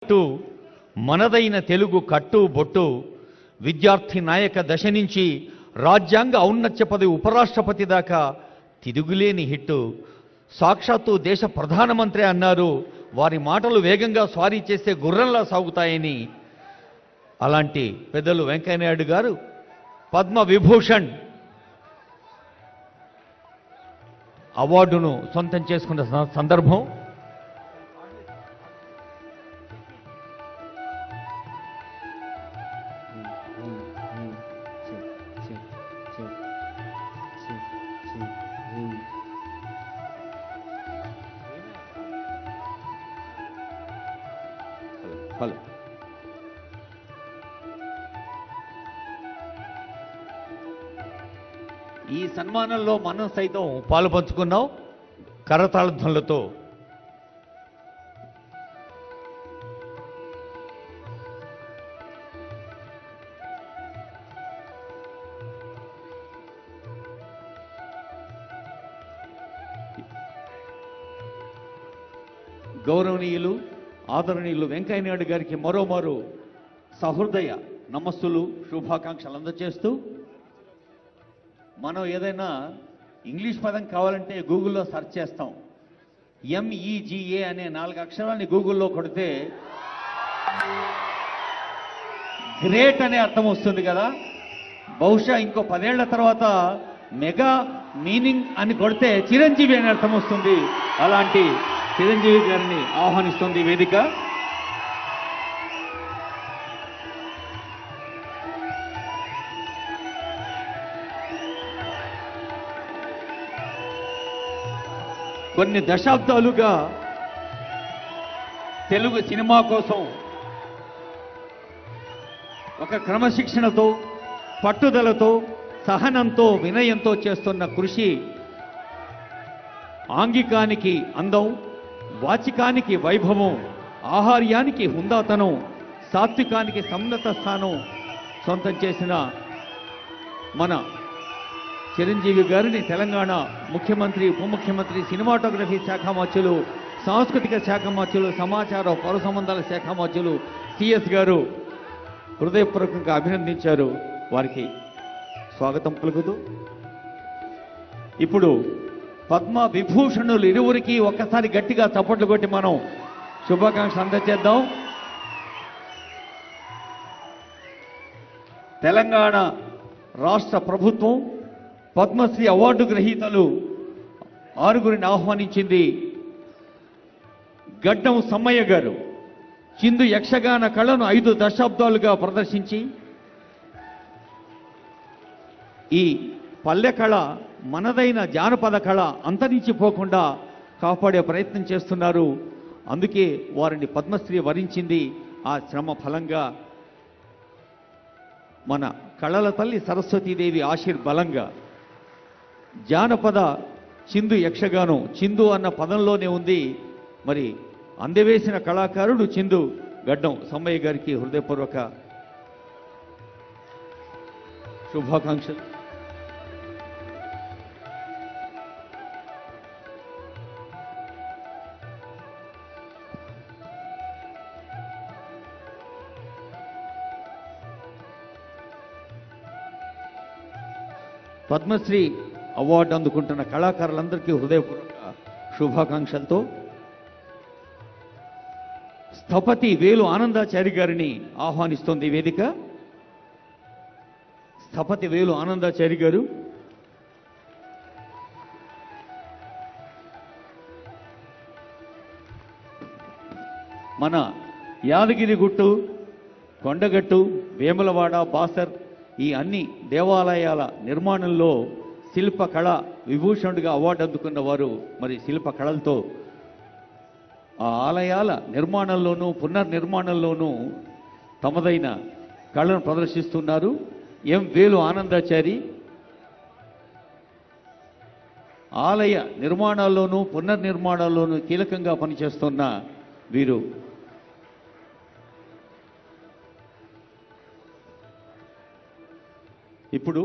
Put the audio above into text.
మనదైన తెలుగు కట్టు బొట్టు విద్యార్థి నాయక దశ నుంచి రాజ్యాంగ ఔన్నత్య పదవి ఉపరాష్ట్రపతి దాకా తిరుగులేని హిట్టు. సాక్షాత్తు దేశ ప్రధానమంత్రి అన్నారు, వారి మాటలు వేగంగా స్వారీ చేసే గుర్రంలా సాగుతాయని. అలాంటి పెద్దలు వెంకయ్యనాయుడు గారు పద్మ విభూషణ్ అవార్డును సొంతం చేసుకున్న సందర్భం. హలో, ఈ సన్మానంలో మనం సైతం పాలు పంచుకున్నాం కరతాళ ధ్వనులతో. గౌరవనీయులు ఆదరణీయులు వెంకయ్యనాయుడు గారికి మరోమారు సహృదయ నమస్సులు శుభాకాంక్షలు అందజేస్తూ, మనం ఏదైనా ఇంగ్లీష్ పదం కావాలంటే గూగుల్లో సెర్చ్ చేస్తాం. MEGA అనే 4 అక్షరాన్ని గూగుల్లో కొడితే గ్రేట్ అనే అర్థం వస్తుంది కదా. బహుశా ఇంకో 10 ఏళ్ల తర్వాత మెగా మీనింగ్ అని కొడితే చిరంజీవి అనే అర్థం వస్తుంది. అలాంటి చిరంజీవి గారిని ఆహ్వానిస్తుంది వేదిక. కొన్ని దశాబ్దాలుగా తెలుగు సినిమా కోసం ఒక క్రమశిక్షణతో, పట్టుదలతో, సహనంతో, వినయంతో చేస్తున్న కృషి ఆంగికానికి అందం, వాచికానికి వైభవం, ఆహార్యానికి హుందాతనం, సాత్వికానికి సన్నత స్థానం సొంతం చేసిన మన చిరంజీవి గారిని తెలంగాణ ముఖ్యమంత్రి, ఉప ముఖ్యమంత్రి, సినిమాటోగ్రఫీ శాఖ మంత్రులు, సాంస్కృతిక శాఖ మంత్రులు, సమాచార పౌర సంబంధాల శాఖ మంత్రులు CS గారు హృదయపూర్వకంగా అభినందించారు. వారికి స్వాగతం పలుకుతూ ఇప్పుడు పద్మ విభూషణులు ఇరువురికి ఒక్కసారి గట్టిగా చప్పట్లు కొట్టి మనం శుభాకాంక్షలు అందజేద్దాం. తెలంగాణ రాష్ట్ర ప్రభుత్వం పద్మశ్రీ అవార్డు గ్రహీతలు 6గురిని ఆహ్వానించింది. గడ్డం సమ్మయ్య గారు చిందు యక్షగాన కళను 5 దశాబ్దాలుగా ప్రదర్శించి ఈ పల్లె కళ, మనదైన జానపద కళ అంతరించిపోకుండా కాపాడే ప్రయత్నం చేస్తున్నారు. అందుకే వారిని పద్మశ్రీ వరించింది. ఆ శ్రమ ఫలంగా మన కళల తల్లి సరస్వతీదేవి ఆశీర్బలంగా జానపద చిందు యక్షగానం, చిందు అన్న పదంలోనే ఉంది. మరి అందవేసిన కళాకారుడు చిందు గడ్డం సమ్మయ్య గారికి హృదయపూర్వక శుభాకాంక్షలు. పద్మశ్రీ అవార్డు అందుకుంటున్న కళాకారులందరికీ హృదయపూర్వక శుభాకాంక్షలతో స్థపతి వేలు ఆనందాచారి గారిని ఆహ్వానిస్తోంది వేదిక. స్థపతి వేలు ఆనందాచారి గారు మన యాదగిరిగుట్టు, కొండగట్టు, వేములవాడ, బాసర్ ఈ అన్ని దేవాలయాల నిర్మాణంలో శిల్పకళ విభూషణుడిగా అవార్డు అందుకున్న వారు మరి శిల్పకళలతో ఆ ఆలయాల నిర్మాణంలోనూ పునర్నిర్మాణంలోనూ తమదైన కళను ప్రదర్శిస్తున్నారు. వేలు ఆనందాచారి ఆలయ నిర్మాణాల్లోనూ పునర్నిర్మాణాల్లోనూ కీలకంగా పనిచేస్తున్న వీరు ఇప్పుడు